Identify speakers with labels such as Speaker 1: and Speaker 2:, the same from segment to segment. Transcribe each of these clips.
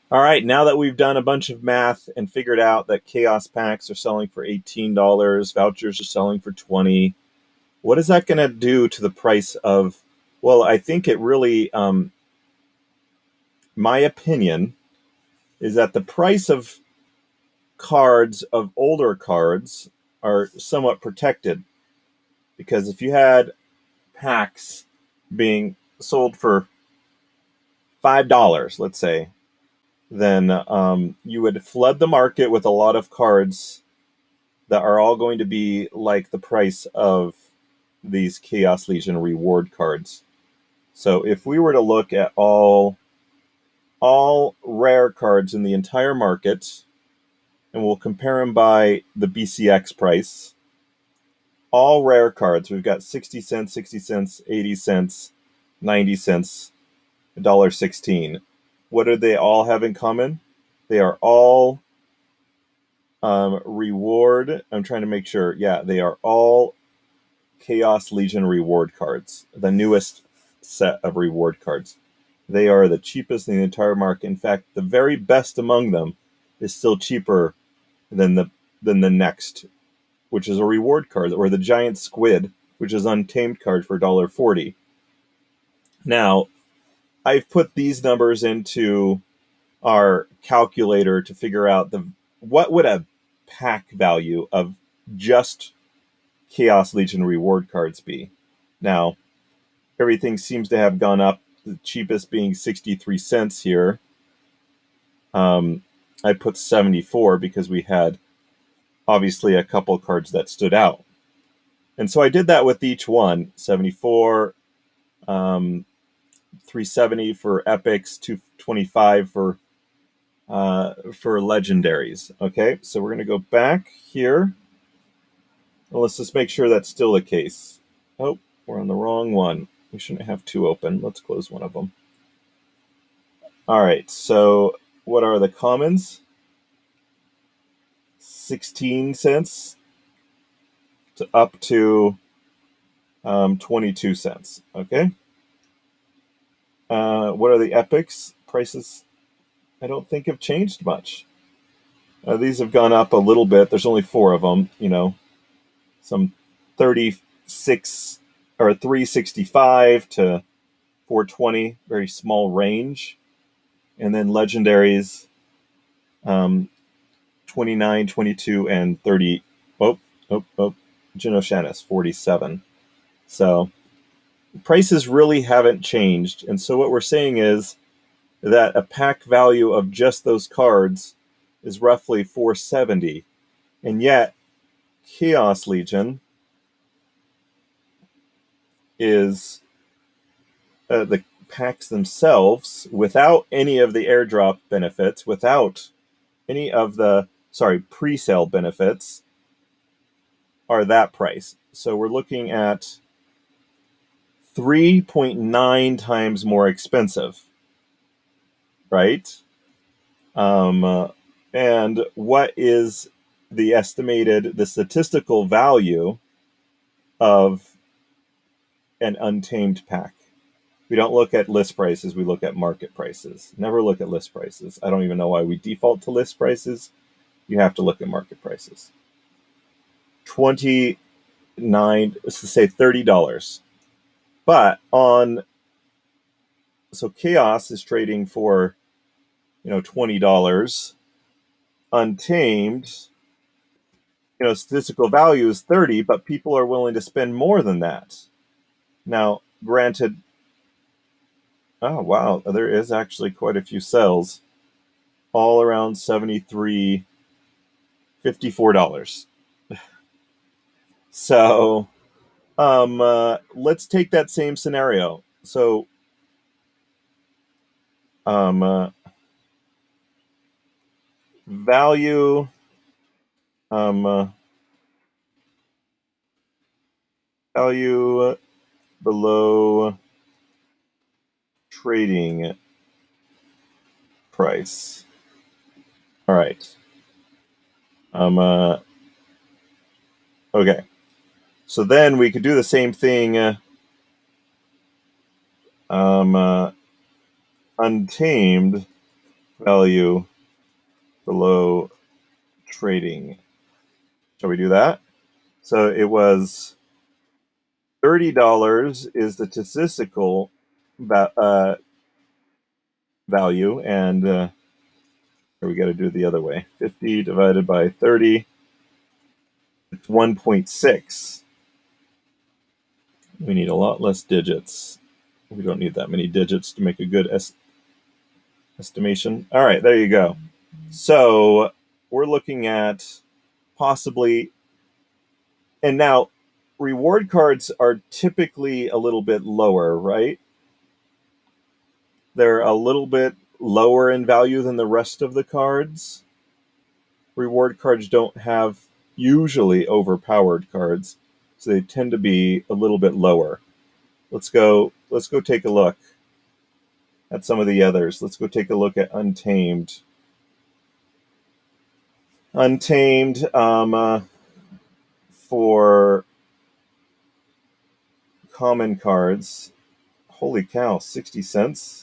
Speaker 1: All right, now that we've done a bunch of math and figured out that chaos packs are selling for $18, vouchers are selling for 20, what is that going to do to the price of, well, I think it really, my opinion is that the price of cards, of older cards, are somewhat protected because if you had packs being sold for $5, let's say, then you would flood the market with a lot of cards that are all going to be like the price of these Chaos Legion reward cards. So if we were to look at all rare cards in the entire market, and we'll compare them by the BCX price, all rare cards, we've got 60 cents, 60 cents, 80 cents, 90 cents, $1.16. What do they all have in common? They are all reward. I'm trying to make sure. Yeah, they are all Chaos Legion reward cards, the newest set of reward cards. They are the cheapest in the entire market. In fact, the very best among them is still cheaper than the next, which is a reward card, or the giant squid, which is untamed card for $1.40. Now, I've put these numbers into our calculator to figure out what would a pack value of just Chaos Legion reward cards be. Now, everything seems to have gone up, the cheapest being 63 cents here. I put 74 because we had obviously a couple cards that stood out. And so I did that with each one. 74, 370 for epics, 225 for legendaries. Okay, so we're going to go back here. Well, let's just make sure that's still the case. Oh, we're on the wrong one. We shouldn't have two open. Let's close one of them. All right, so what are the commons? 16 cents to up to 22 cents. Okay. What are the epics? Prices, I don't think, have changed much. These have gone up a little bit. There's only four of them, some 36 or 365 to 420, very small range. And then legendaries, 29, 22, and 30. Genoshanis, 47. So prices really haven't changed. And so what we're saying is that a pack value of just those cards is roughly 470. And yet, Chaos Legion is the packs themselves, without any of the airdrop benefits, without any of the, pre-sale benefits, are that price. So we're looking at 3.9 times more expensive, right? And what is the statistical value of an untamed pack? We don't look at list prices, we look at market prices. Never look at list prices. I don't even know why we default to list prices. You have to look at market prices. 29, let's say $30. But so Chaos is trading for, $20. Untamed, statistical value is 30, but people are willing to spend more than that. Now, granted, oh wow, there is actually quite a few sales, all around 73, $54. So, let's take that same scenario. So, value, value below trading price. All right. Okay. So then we could do the same thing. Untamed value below trading. Shall we do that? So it was $30 is the statistical value, and we got to do it the other way. 50 divided by 30, it's 1.6. We need a lot less digits. We don't need that many digits to make a good estimation. All right, there you go. So we're looking at possibly, and now reward cards are typically a little bit lower, right? They're a little bit lower in value than the rest of the cards. Reward cards don't have usually overpowered cards, so they tend to be a little bit lower. Let's go take a look at some of the others. Let's go take a look at Untamed. Untamed for common cards. Holy cow, 60 cents.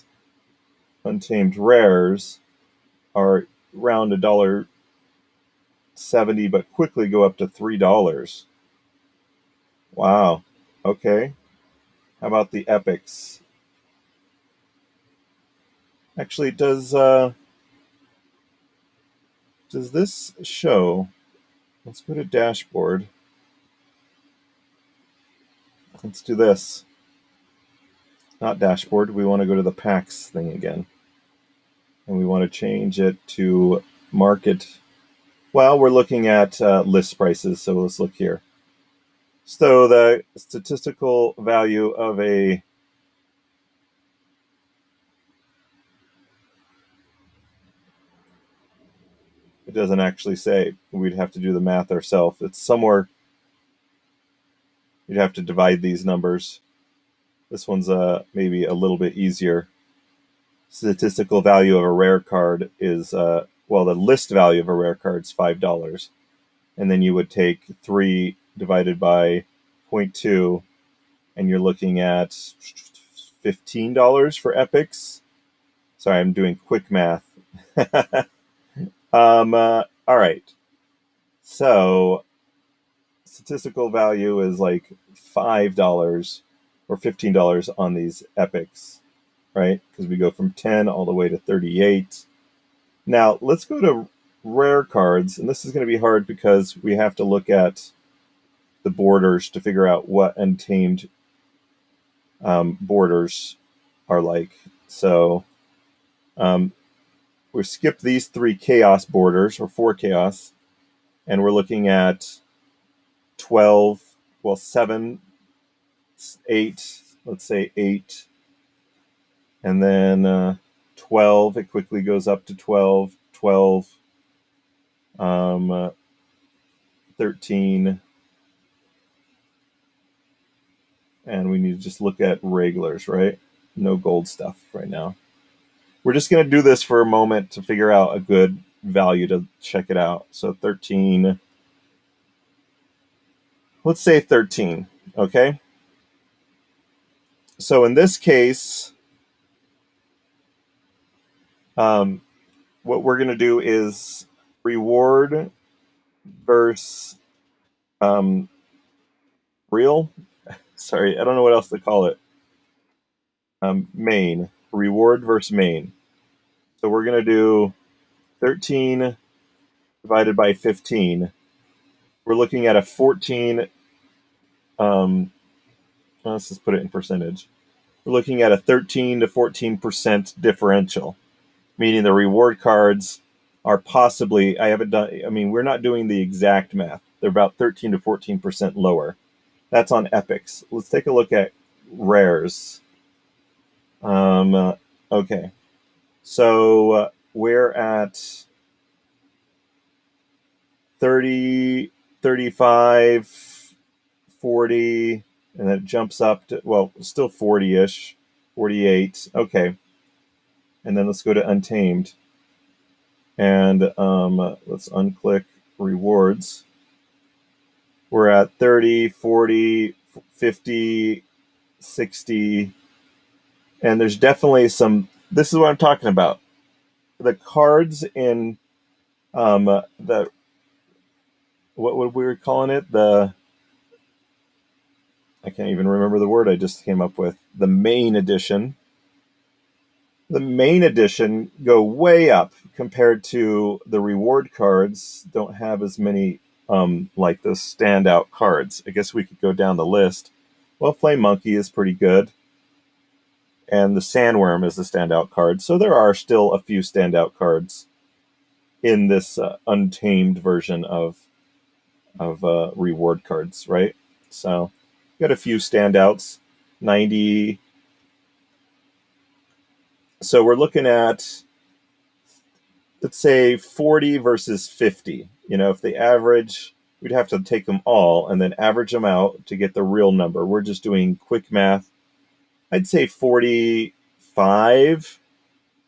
Speaker 1: Untamed rares are around $1.70, but quickly go up to $3. Wow. Okay. How about the epics? Actually, does this show? Let's go to dashboard. Let's do this. Not dashboard. We want to go to the packs thing again. And we want to change it to market. Well, we're looking at list prices, so let's look here. So the statistical value of a it doesn't actually say. We'd have to do the math ourselves. It's somewhere. You'd have to divide these numbers. This one's maybe a little bit easier. Statistical value of a rare card is well, the list value of a rare card is $5, and then you would take 3 divided by 0.2, and you're looking at $15 for epics. Sorry, I'm doing quick math. All right. So statistical value is like $5 or $15 on these epics, right? Because we go from 10 all the way to 38. Now let's go to rare cards, and this is going to be hard because we have to look at the borders to figure out what Untamed borders are like. So we skip these 3 chaos borders, or 4 chaos, and we're looking at 12, well, 7, 8, let's say 8, and then 12, it quickly goes up to 12, 12, 13, and we need to just look at regulars, right? No gold stuff right now. We're just going to do this for a moment to figure out a good value to check it out. So 13, let's say 13, okay? So in this case, what we're going to do is reward versus real. Sorry, I don't know what else to call it. Main. Reward versus main. So we're going to do 13 divided by 15. We're looking at a 14. Let's just put it in percentage. We're looking at a 13 to 14% differential, meaning the reward cards are possibly, we're not doing the exact math. They're about 13 to 14% lower. That's on epics. Let's take a look at rares. Okay. So we're at 30, 35, 40, and then it jumps up to, well, still 40-ish, 48. Okay. And then let's go to Untamed. And let's unclick rewards. We're at 30, 40, 50, 60. And there's definitely some, this is what I'm talking about. the cards in the what we were calling it, the I can't even remember the word I just came up with, the main edition. The main edition go way up compared to the reward cards. Don't have as many like the standout cards. I guess we could go down the list. Well, Flame Monkey is pretty good, and the Sandworm is the standout card. So there are still a few standout cards in this untamed version of reward cards, right? So got a few standouts. 90. So we're looking at, let's say, 40 versus 50. You know, if they average, we'd have to take them all and then average them out to get the real number. We're just doing quick math. I'd say 45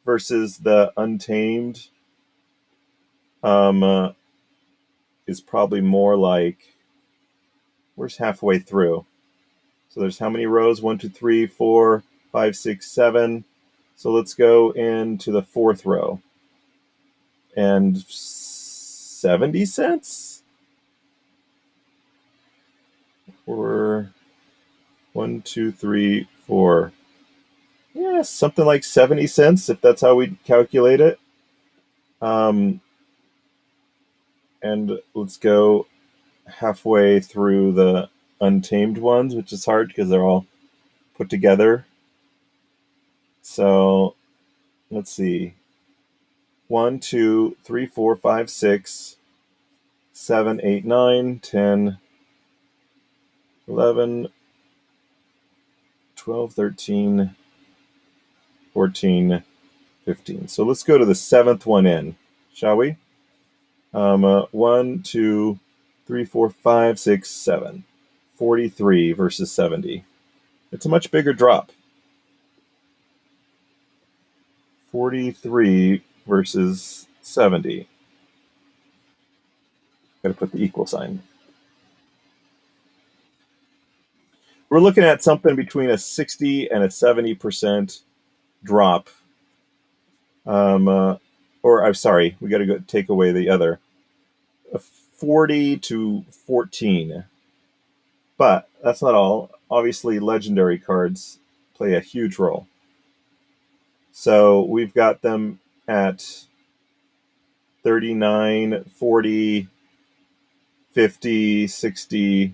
Speaker 1: versus the untamed is probably more like, where's halfway through? So there's how many rows? 1, 2, 3, 4, 5, 6, 7. So let's go into the fourth row. And 70 cents? Or 1, 2, 3, 4. Yeah, something like 70 cents, if that's how we calculate it. And let's go halfway through the untamed ones, which is hard because they're all put together. So let's see. 1, 2, 3, 4, 5, 6, 7, 8, 9, 10, 11, 12, 13, 14, 15. So let's go to the seventh one in, shall we? 1, 2, 3, 4, 5, 6, 7. 43 versus 70. It's a much bigger drop. 43 versus 70. Got to put the equal sign. We're looking at something between a 60 and a 70% drop. Or I'm sorry, we got to go take away the other. A 40 to 14. But that's not all. Obviously, legendary cards play a huge role. So we've got them at 39, 40, 50, 60.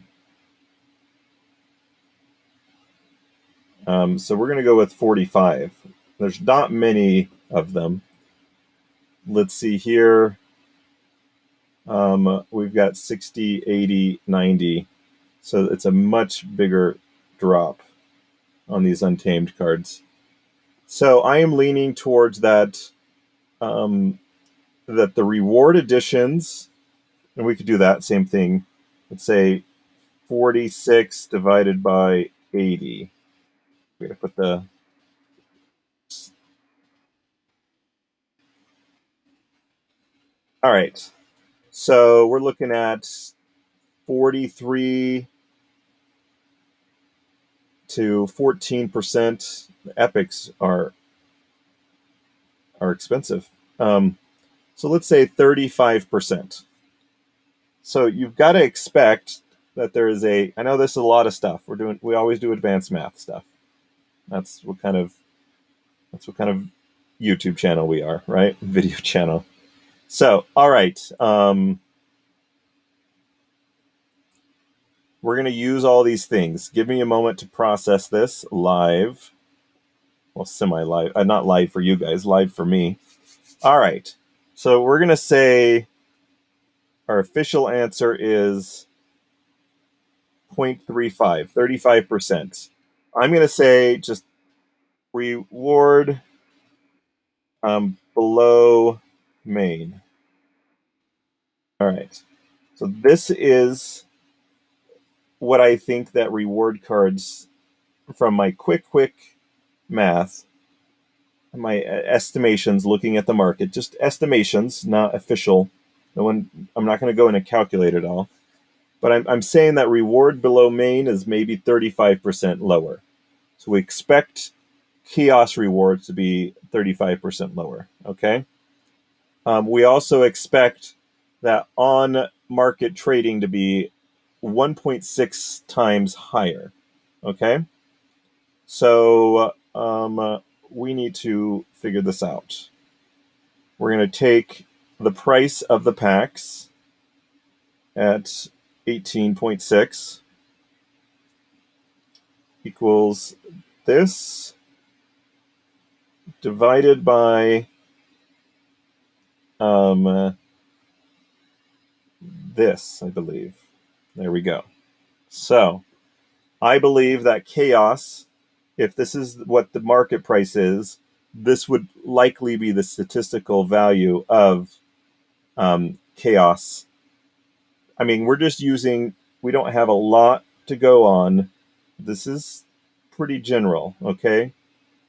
Speaker 1: So we're going to go with 45. There's not many of them. Let's see here. We've got 60, 80, 90. So it's a much bigger drop on these untamed cards. So I am leaning towards that, that the reward editions, and we could do that same thing. Let's say 46 divided by 80. We're going to put the... All right. So we're looking at 43 to 14%. Epics are expensive. So let's say 35%. So you've got to expect that there is a... I know this is a lot of stuff. We always do advanced math stuff. That's what kind of YouTube channel we are, right? Video channel. So, all right. We're going to use all these things. Give me a moment to process this live. Well, semi-live. Not live for you guys, live for me. All right. So we're going to say our official answer is 0.35, 35%. I'm going to say just reward below main. All right. So this is what I think that reward cards, from my quick math, my estimations looking at the market, just estimations, not official. I'm not going to go in and calculate it all. But I'm saying that reward below main is maybe 35% lower. So we expect chaos rewards to be 35% lower, okay? We also expect that on-market trading to be 1.6 times higher. Okay? So we need to figure this out. We're going to take the price of the packs at 18.6 equals this divided by this, I believe. There we go. So I believe that chaos, if this is what the market price is, this would likely be the statistical value of chaos. I mean, we don't have a lot to go on. This is pretty general, okay?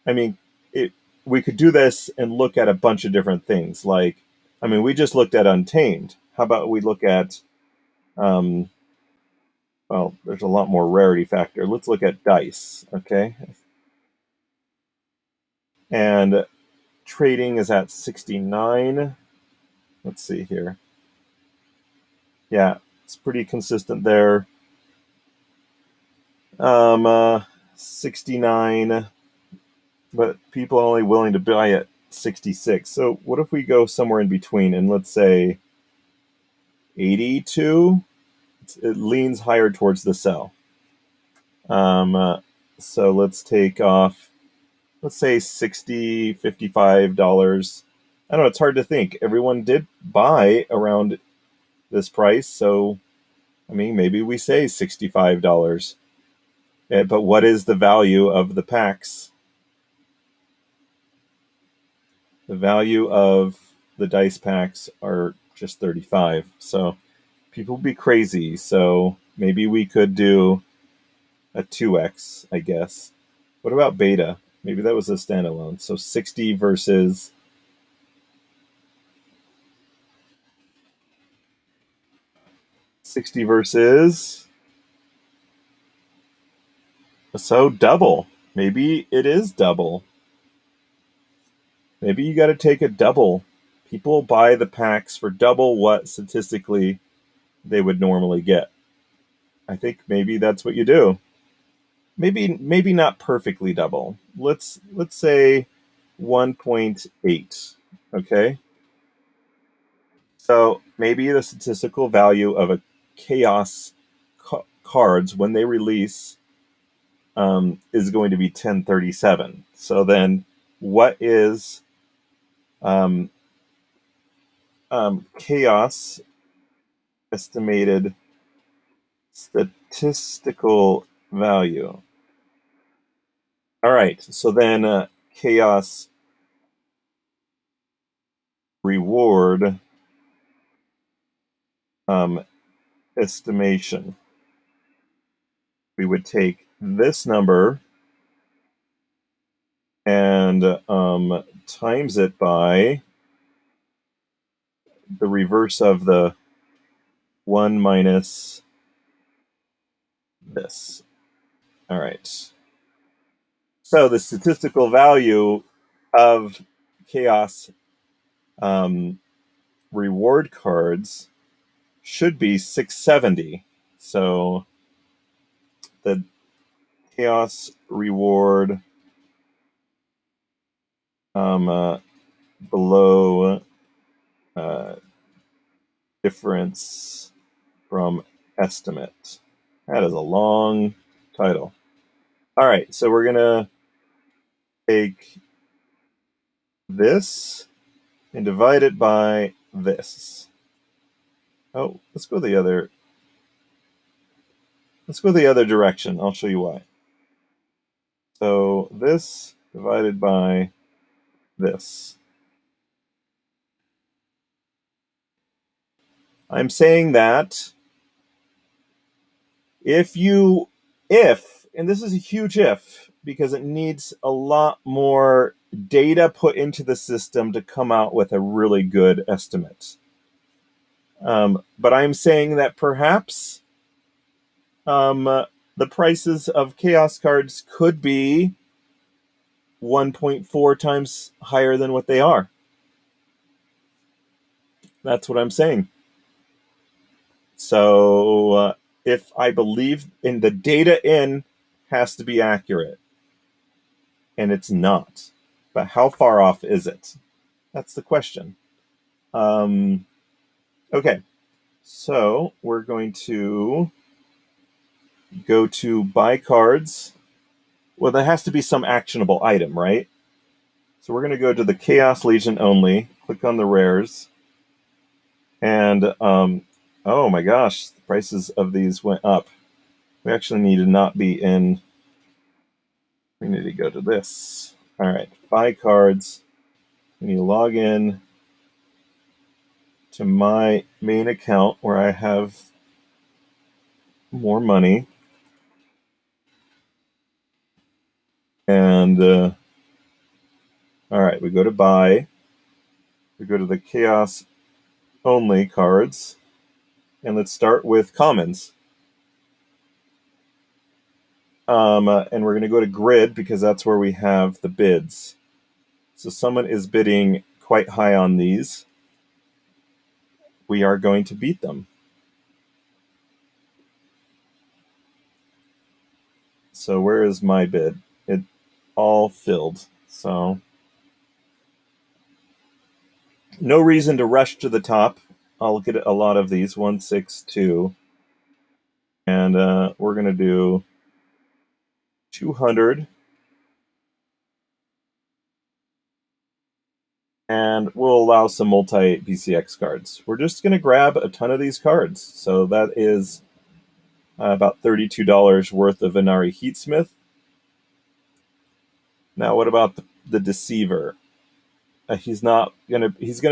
Speaker 1: I mean, we could do this and look at a bunch of different things. Like, I mean, we just looked at Untamed. How about we look at, well, there's a lot more rarity factor. Let's look at dice, okay? And trading is at 69. Let's see here. Yeah, it's pretty consistent there. 69, but people are only willing to buy at 66. So what if we go somewhere in between and let's say 82? It leans higher towards the sell. So let's take off, let's say $60, $55. I don't know, it's hard to think. Everyone did buy around this price, so I mean, maybe we say $65. But what is the value of the packs? The value of the dice packs are just 35. So people would be crazy. So maybe we could do a 2x, I guess. What about beta? Maybe that was a standalone. So 60 versus 60 versus, so double. Maybe it is double. Maybe you got to take a double. People buy the packs for double what statistically they would normally get. I think maybe that's what you do. Maybe not perfectly double. Let's say 1.8. Okay? So maybe the statistical value of a chaos cards when they release is going to be 1037. So then what is chaos estimated statistical value? All right, so then chaos reward estimation. We would take this number and times it by the reverse of the 1 minus this. All right. So the statistical value of chaos reward cards should be 670. So the chaos reward below difference from estimate. That is a long title. All right, so we're going to take this and divide it by this. Oh, let's go the other direction. I'll show you why. So this divided by this. I'm saying that if, and this is a huge if, because it needs a lot more data put into the system to come out with a really good estimate. But I'm saying that perhaps the prices of chaos cards could be 1.4 times higher than what they are. That's what I'm saying. So if I believe in the data in has to be accurate, and it's not. But how far off is it? That's the question. Um, okay, so we're going to go to buy cards. Well, there has to be some actionable item, right? So we're going to go to the Chaos Legion only, click on the rares, and oh my gosh, the prices of these went up. We actually need to not be in. We need to go to this. All right, buy cards. We need to log in to my main account where I have more money. And all right, we go to buy. We go to the chaos only cards. And let's start with commons. And we're going to go to grid because that's where we have the bids. So someone is bidding quite high on these. We are going to beat them. So where is my bid? It all filled. So no reason to rush to the top. I'll get a lot of these, 162. And we're going to do 200. And we'll allow some multi-BCX cards. We're just going to grab a ton of these cards. So that is about $32 worth of Inari Heatsmith. Now, what about the Deceiver? He's gonna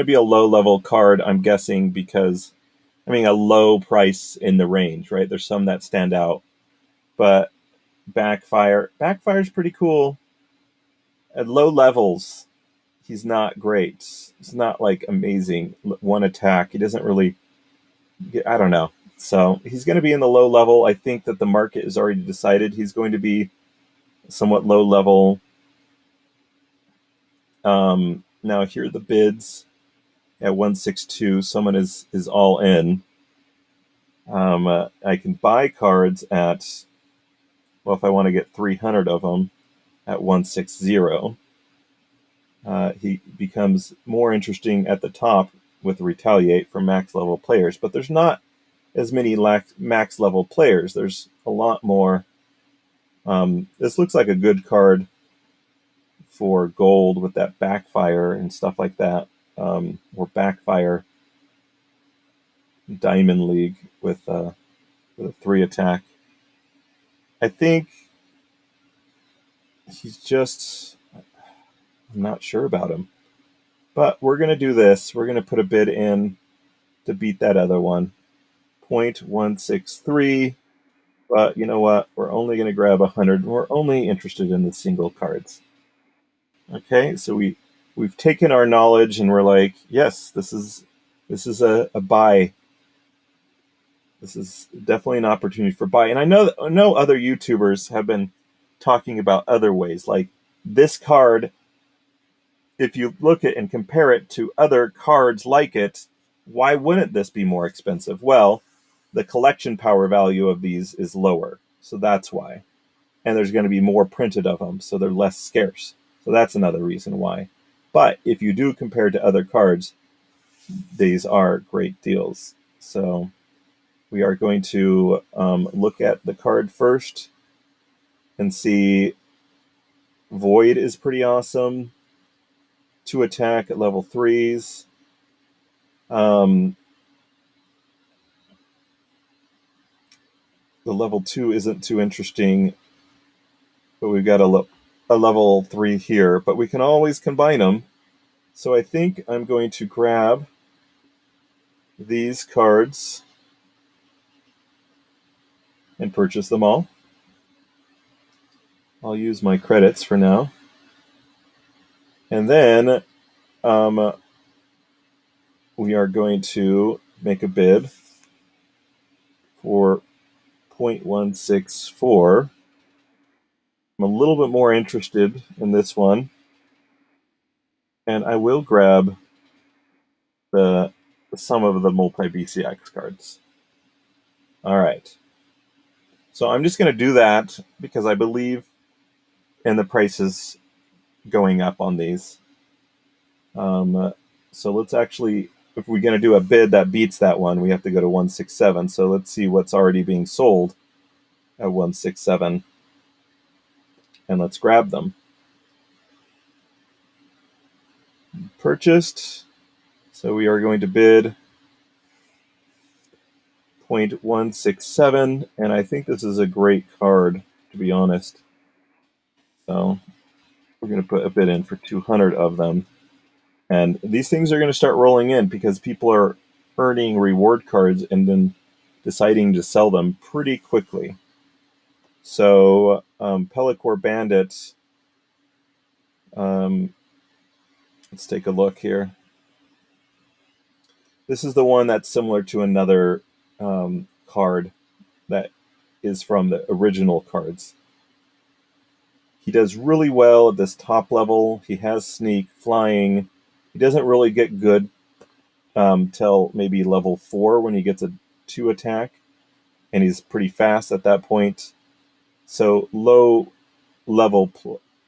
Speaker 1: be a low-level card, I'm guessing, because a low price in the range, right? There's some that stand out, but Backfire's pretty cool. At low levels, he's not great. It's not like amazing one attack. He doesn't really. I don't know. So he's going to be in the low level. I think that the market has already decided he's going to be somewhat low level. Now here are the bids at 162. Someone is all in. I can buy cards at, well, if I want to get 300 of them at 160. He becomes more interesting at the top with Retaliate for max level players, but there's not as many max level players. There's a lot more. This looks like a good card for gold with that backfire and stuff like that, or backfire Diamond League with a 3 attack. I think he's just. I'm not sure about him. But we're going to do this. We're going to put a bid in to beat that other one. 0.163. But you know what? We're only going to grab 100. We're only interested in the single cards. Okay, so we've taken our knowledge and we're like, yes, this is a buy. This is definitely an opportunity for buy. And I know other YouTubers have been talking about other ways. Like this card, if you look at and compare it to other cards like it, why wouldn't this be more expensive? Well, the collection power value of these is lower, so that's why. And there's going to be more printed of them, so they're less scarce. So that's another reason why. But if you do compare to other cards, these are great deals. So we are going to look at the card first and see Void is pretty awesome. 2 attack at level 3s. The level 2 isn't too interesting, but we've got a level 3 here. But we can always combine them. So I think I'm going to grab these cards and purchase them all. I'll use my credits for now. And then we are going to make a bid for 0.164. I'm a little bit more interested in this one. And I will grab the some of the multi-BCX cards. All right. So I'm just going to do that because I believe in the prices going up on these. So let's actually, if we're going to do a bid that beats that one, we have to go to 167. So let's see what's already being sold at 167. And let's grab them. Purchased. So we are going to bid 0.167. And I think this is a great card, to be honest. So we're going to put a bid in for 200 of them. And these things are going to start rolling in because people are earning reward cards and then deciding to sell them pretty quickly. So Pelicore Bandits, let's take a look here. This is the one that's similar to another card that is from the original cards. He does really well at this top level. He has sneak, flying. He doesn't really get good till maybe level 4 when he gets a 2 attack, and he's pretty fast at that point. So low level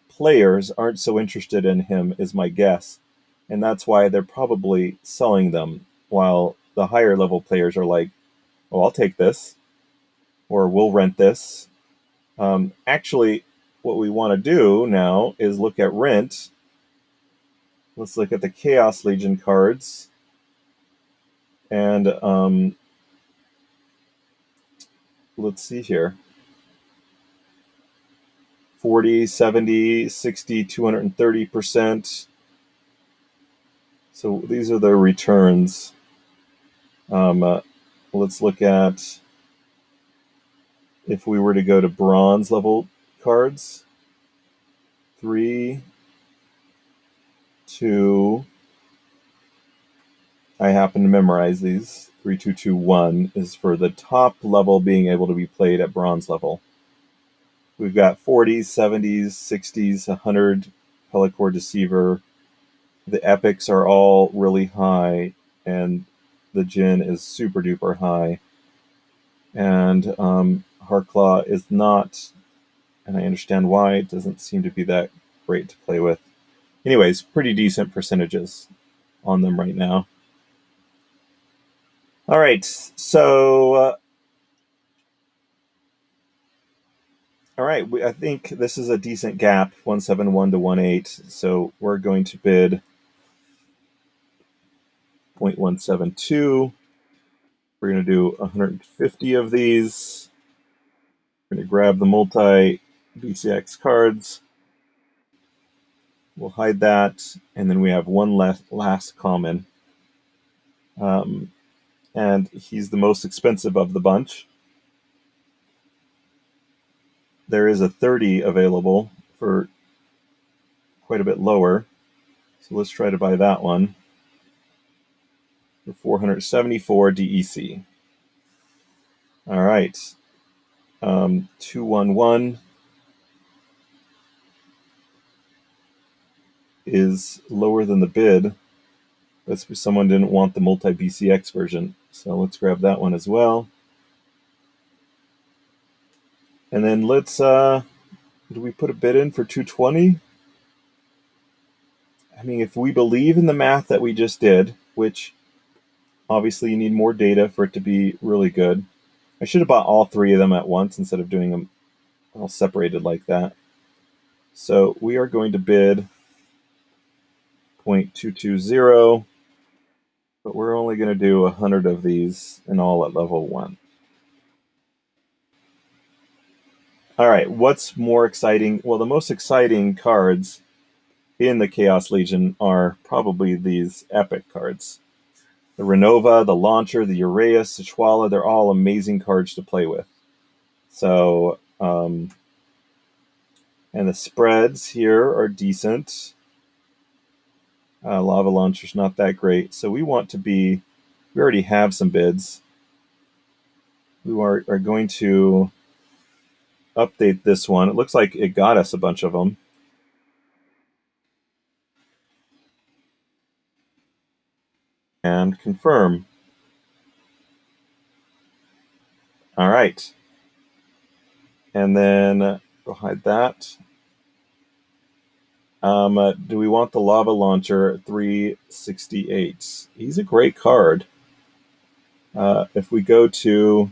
Speaker 1: players aren't so interested in him, is my guess, and that's why they're probably selling them, while the higher level players are like, oh, I'll take this, or we'll rent this. Actually, what we want to do now is look at rent. Let's look at the Chaos Legion cards. And let's see here. 40, 70, 60, 230%. So these are the returns. Let's look at if we were to go to bronze level cards. 3, 2. I happen to memorize these. 3, 2, 2, 1 is for the top level being able to be played at bronze level. We've got 40s, 70s, 60s, 100, Pelicore Deceiver. The epics are all really high, and the Jin is super duper high. And Harklaw is not, and I understand why. It doesn't seem to be that great to play with. Anyways, pretty decent percentages on them right now. All right, so all right, I think this is a decent gap, 171 to 18. So we're going to bid 0.172. We're going to do 150 of these. We're going to grab the multi-BCX cards. We'll hide that, and then we have one last common. And he's the most expensive of the bunch. There is a 30 available for quite a bit lower. So let's try to buy that one for 474 DEC. All right. 211 is lower than the bid. That's because someone didn't want the multi-BCX version. So let's grab that one as well. And then let's, do we put a bid in for 220? I mean, if we believe in the math that we just did, which obviously you need more data for it to be really good. I should have bought all 3 of them at once instead of doing them all separated like that. So we are going to bid 0.220, but we're only going to do 100 of these and all at level 1. All right, what's more exciting? Well, the most exciting cards in the Chaos Legion are probably these epic cards. The Renova, the Launcher, the Uraeus, the Shwala, they're all amazing cards to play with. So, and the spreads here are decent. Lava Launcher's not that great. So we want to be, we already have some bids. We are going to update this one. It looks like it got us a bunch of them. and confirm. All right. And then we'll hide that. Do we want the lava launcher 368? He's a great card. If we go to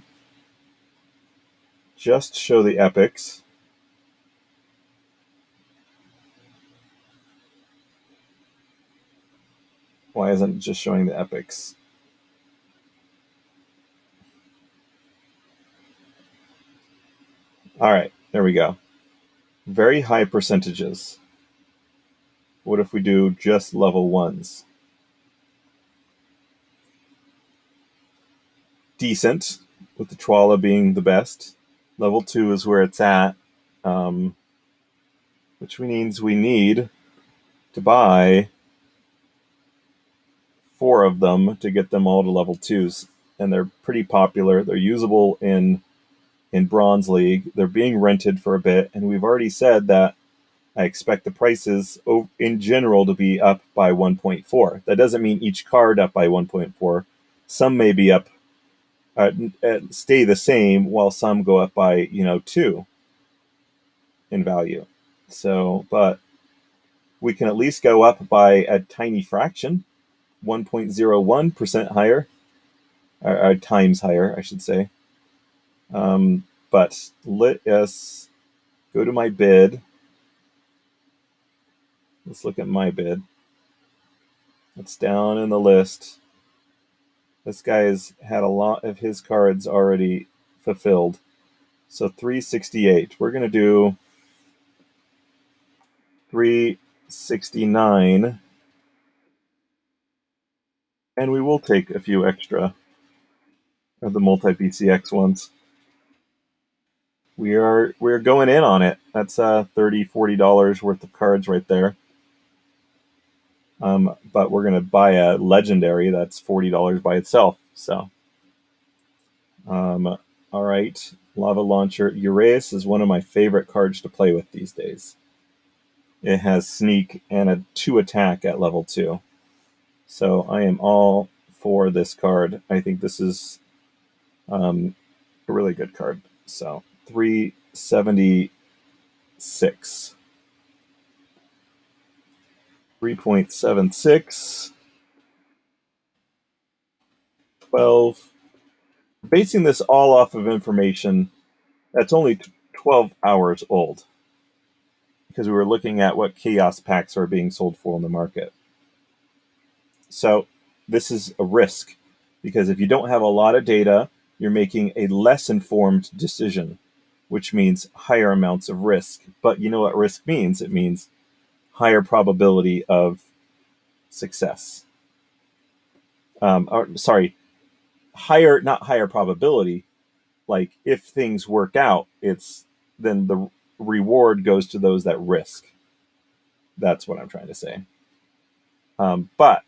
Speaker 1: just show the epics, why isn't it just showing the epics? All right, there we go. Very high percentages. What if we do just level ones? Decent, with the Chwala being the best. Level 2 is where it's at, which means we need to buy 4 of them to get them all to level 2s. And they're pretty popular. They're usable in Bronze League. They're being rented for a bit, and we've already said that I expect the prices in general to be up by 1.4. That doesn't mean each card up by 1.4. Some may be up, stay the same, while some go up by 2 in value. So, but we can at least go up by a tiny fraction, 1.01% higher, or times higher, I should say. But let us go to my bid. Let's look at my bid. It's down in the list. This guy has had a lot of his cards already fulfilled. So 368. We're going to do 369. And we will take a few extra of the multi-BCX ones. We're going in on it. That's $30-$40 worth of cards right there. But we're going to buy a legendary that's $40 by itself. So, all right. Lava Launcher. Uraeus is one of my favorite cards to play with these days. It has sneak and a 2 attack at level 2. So I am all for this card. I think this is a really good card. So 376. 3.76. 12. Basing this all off of information that's only 12 hours old, because we were looking at what chaos packs are being sold for in the market. So this is a risk, because if you don't have a lot of data, you're making a less informed decision, which means higher amounts of risk. But you know what risk means? It means higher probability of success. Higher, not higher probability. Like if things work out, then the reward goes to those that risk. That's what I'm trying to say. But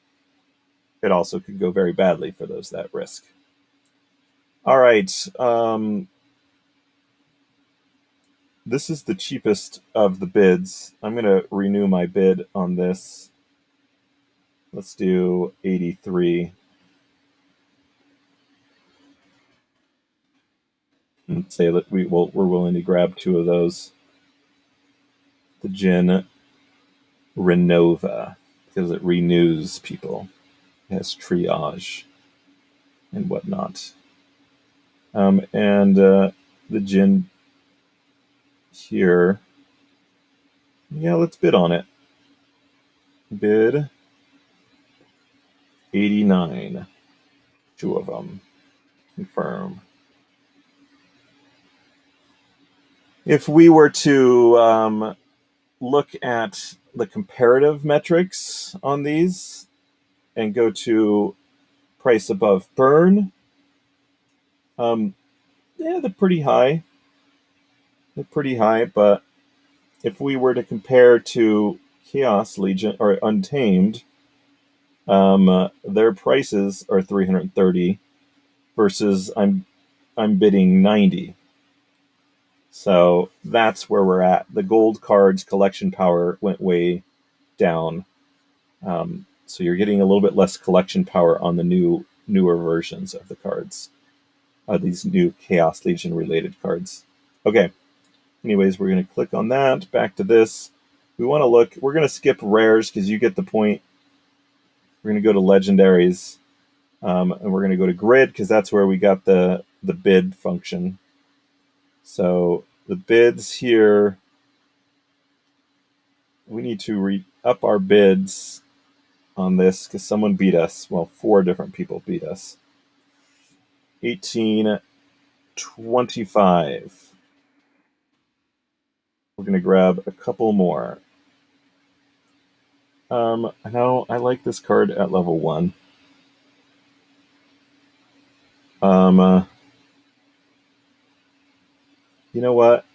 Speaker 1: it also could go very badly for those that risk. All right. This is the cheapest of the bids. I'm going to renew my bid on this. Let's do 83. And say that we're willing to grab 2 of those. The Jin Renova, because it renews people. It has triage and whatnot. And the Jin here. Yeah, let's bid on it. Bid 89. 2 of them. Confirm. If we were to look at the comparative metrics on these and go to price above burn, yeah, they're pretty high. They're pretty high, but if we were to compare to Chaos Legion or Untamed, their prices are 330 versus I'm bidding 90. So that's where we're at. The gold cards collection power went way down. So you're getting a little bit less collection power on the newer versions of the cards. These new Chaos Legion related cards. Okay. Anyways, we're going to click on that. Back to this. We want to look. We're going to skip rares because you get the point. We're going to go to legendaries. And we're going to go to grid because that's where we got the bid function. So the bids here, we need to up our bids on this because someone beat us. Well, 4 different people beat us. 1825. We're going to grab a couple more. I know I like this card at level 1. You know what?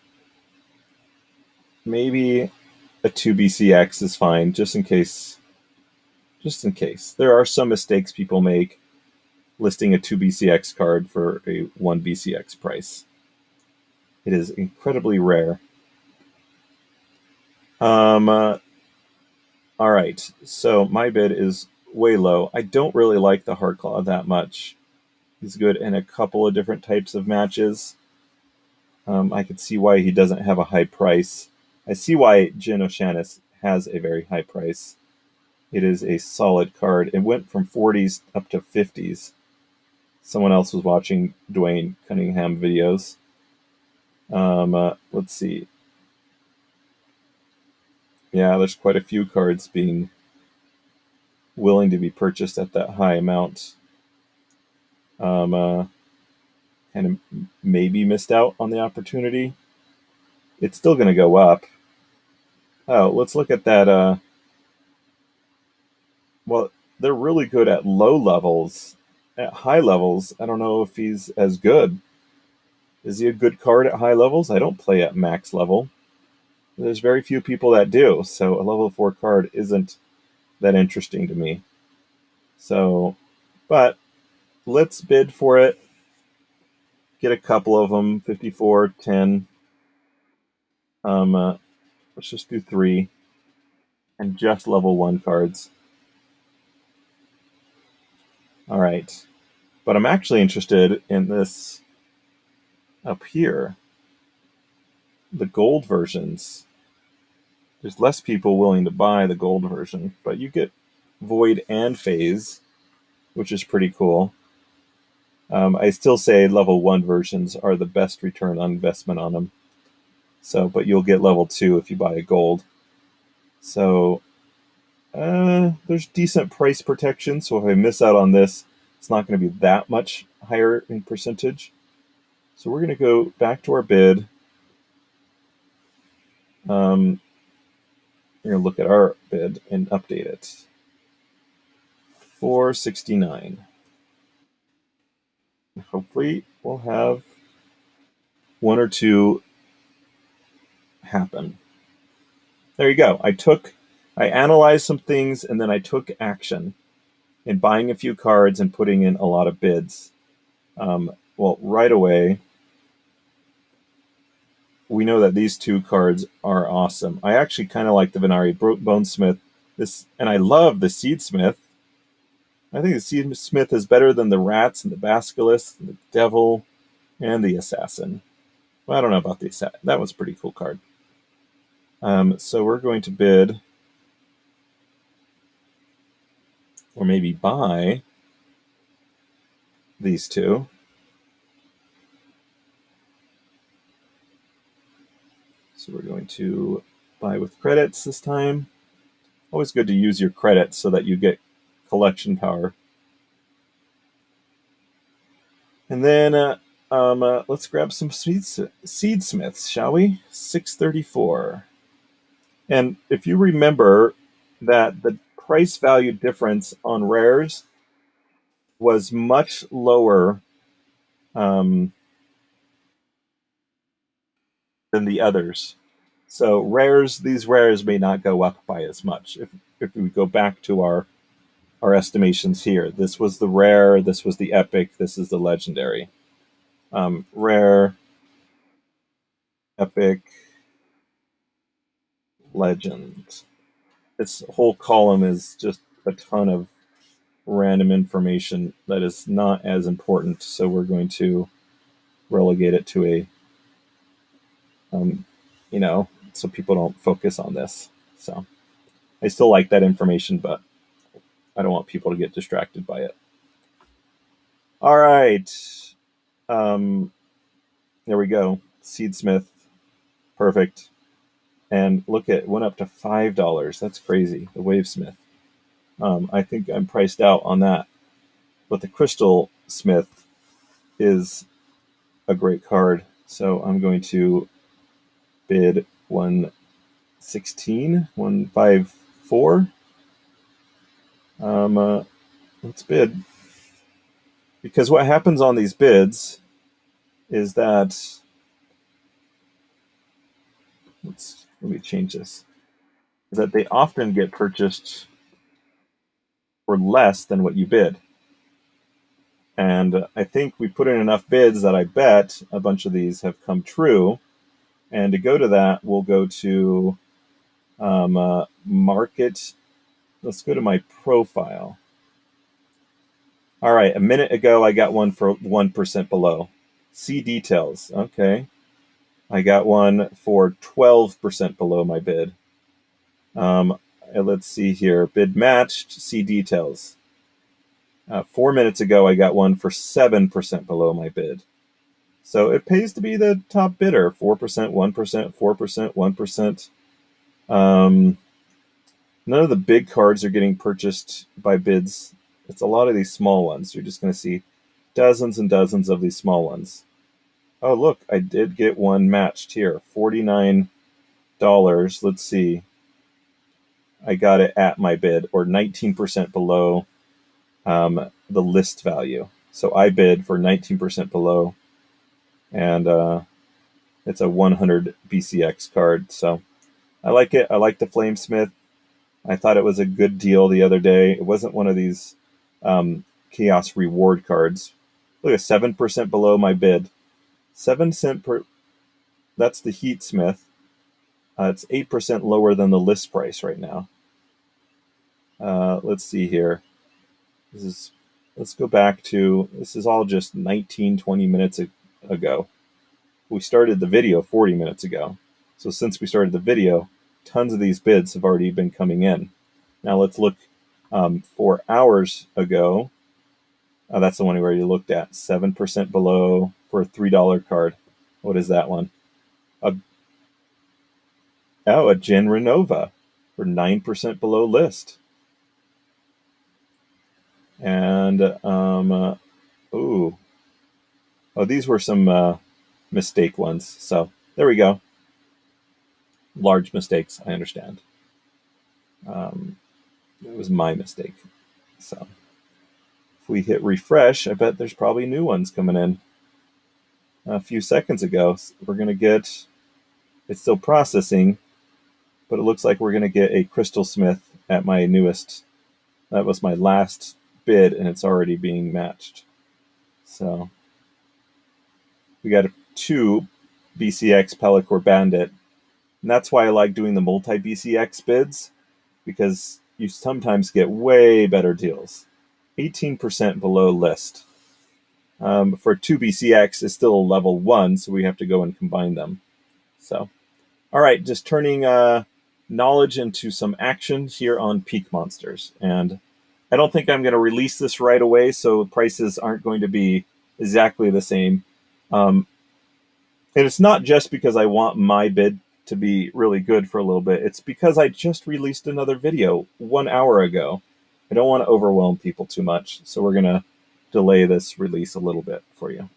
Speaker 1: Maybe a 2BCX is fine, just in case. Just in case. There are some mistakes people make listing a 2BCX card for a 1BCX price. It is incredibly rare. All right, so my bid is way low. I don't really like the Heartclaw that much. He's good in a couple of different types of matches. I could see why he doesn't have a high price. I see why Jin O'Shanis has a very high price. It is a solid card. It went from 40s up to 50s. Someone else was watching Dwayne Cunningham videos. Let's see. Yeah, there's quite a few cards being willing to be purchased at that high amount. Kind of maybe missed out on the opportunity. It's still going to go up. Oh, let's look at that. Well, they're really good at low levels. At high levels, I don't know if he's as good. Is he a good card at high levels? I don't play at max level. There's very few people that do, so a level 4 card isn't that interesting to me. So, but let's bid for it. Get a couple of them, 54, 10. Let's just do 3. And just level 1 cards. All right. But I'm actually interested in this up here. The gold versions. There's less people willing to buy the gold version, but you get Void and Phase, which is pretty cool. I still say level 1 versions are the best return on investment on them. So, but you'll get level 2 if you buy a gold. So, there's decent price protection. So if I miss out on this, it's not going to be that much higher in percentage. So we're going to go back to our bid. We're going to look at our bid and update it. 469. Hopefully we'll have 1 or 2 happen. There you go. I analyzed some things and then I took action in buying a few cards and putting in a lot of bids. Well, right away, we know that these 2 cards are awesome. I actually kind of like the Venari Bonesmith. And I love the Seedsmith. I think the Seedsmith is better than the Rats and the Basilisk, and the Devil, and the Assassin. Well, I don't know about the Assassin. That was a pretty cool card. So we're going to bid, or maybe buy, these 2. So we're going to buy with credits this time. Always good to use your credits so that you get collection power. And then let's grab some Seedsmiths, shall we? 634. And if you remember that the price value difference on rares was much lower than the others. So these rares may not go up by as much. If we go back to our estimations here, this was the rare, this was the epic, this is the legendary. Rare, epic, legend. This whole column is just a ton of random information that is not as important, so we're going to relegate it to a, so people don't focus on this. So I still like that information, but I don't want people to get distracted by it. All right. There we go. Seedsmith. Perfect. And look, it went up to $5. That's crazy. The Wavesmith. I think I'm priced out on that. But the Crystal Smith is a great card. So I'm going to bid 116, 154. Let's bid. Because what happens on these bids is that, let me change this, is that they often get purchased for less than what you bid. And I think we put in enough bids that I bet a bunch of these have come true. And to go to that, we'll go to market. Let's go to my profile. All right, a minute ago, I got one for 1% below. See details. Okay. I got one for 12% below my bid. Let's see here. Bid matched. See details. 4 minutes ago, I got one for 7% below my bid. So it pays to be the top bidder. 4%, 1%, 4%, 1%. None of the big cards are getting purchased by bids. It's a lot of these small ones. You're just going to see dozens and dozens of these small ones. Oh, look, I did get one matched here. $49. Let's see. I got it at my bid, or 19% below the list value. So I bid for 19% below, and it's a 100 BCX card. So I like it. I like the Flamesmith. I thought it was a good deal the other day. It wasn't one of these Chaos reward cards. Look at 7% below my bid. 7 cent per. That's the Heatsmith. It's 8% lower than the list price right now. Let's see here. Let's go back to, this is all just 19, 20 minutes ago. We started the video 40 minutes ago. So since we started the video, tons of these bids have already been coming in. Now let's look 4 hours ago. That's the one we already looked at. 7% below for a $3 card. What is that one? A Gen Renova for 9% below list. And, these were some mistake ones. So there we go. Large mistakes, I understand. It was my mistake. So if we hit refresh, I bet there's probably new ones coming in. A few seconds ago, we're going to get, it's still processing, but it looks like we're going to get a Crystal Smith at my newest. That was my last bid, and it's already being matched. So we got a 2 BCX Pelicore Bandit. And that's why I like doing the multi-BCX bids, because you sometimes get way better deals. 18% below list. For 2 BCX is still level 1, so we have to go and combine them. So, all right, just turning knowledge into some action here on Peak Monsters. And I don't think I'm going to release this right away, so prices aren't going to be exactly the same. And it's not just because I want my bid to be really good for a little bit. It's because I just released another video 1 hour ago. I don't want to overwhelm people too much, so we're going to delay this release a little bit for you.